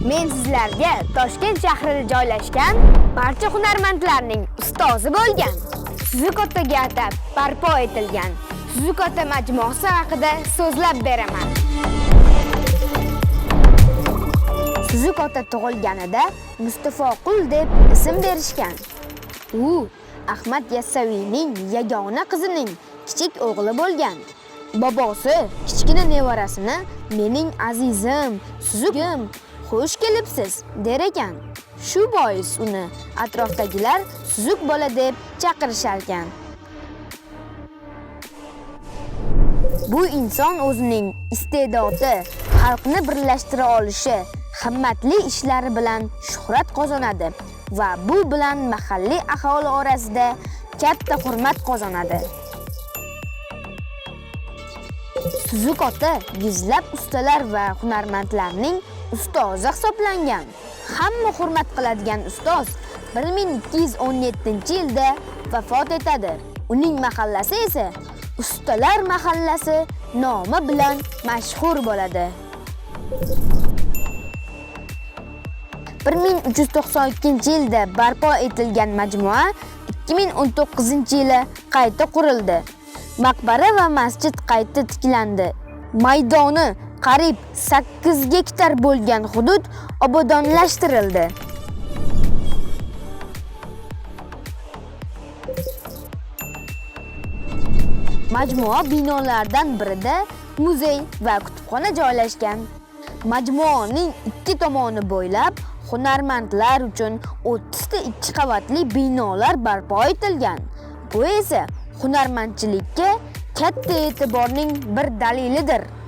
Men sizlarga Toshkent shahrida joylashgan barcha hunarmandlarning ustozi bo'lgan Suzukota atab barpo etilgan Suzukota majmuasi haqida so'zlab beraman. Suzukota tug'ilganida Mustafoqul deb ism berishgan. U Ahmad Yassaviyning yagona qizining kichik o'g'li bo'lgan. Bobosi kichkina nevarasini mening azizim, Suzukim, xush kelibsiz der ekan. Shu bois uni atrofdagilar Suzuk bola deb chaqirishar ekan. Bu inson o'zining iste'dodi, xalqni birlashtira olishi, himmatli ishlari bilan shuhrat qozonadi va bu bilan mahalliy aholi orasida katta hurmat qozonadi. Suzukota yuzlab ustalar va hunarmandlarning ustozi hisoblangan. Hamma hurmat qiladigan ustoz 1217-yilda vafot etadi. Uning mahallasi esa Ustalar mahallasi nomi bilan mashhur bo'ladi. 1392-yilda barpo etilgan majmua 2019-yili qayta qurildi. Maqbara va masjid qayta tiklandi. Maydoni qariyb 8 gektar bo'lgan hudud obodonlashtirildi. Majmua binolaridan birida muzey va kutubxona joylashgan. Majmuaning ikki tomoni bo'ylab hunarmandlar uchun 30 ta 2 qavatli binolar barpo etilgan. Bu esa hunarmandchilikka katta e'tiborning bir dalilidir.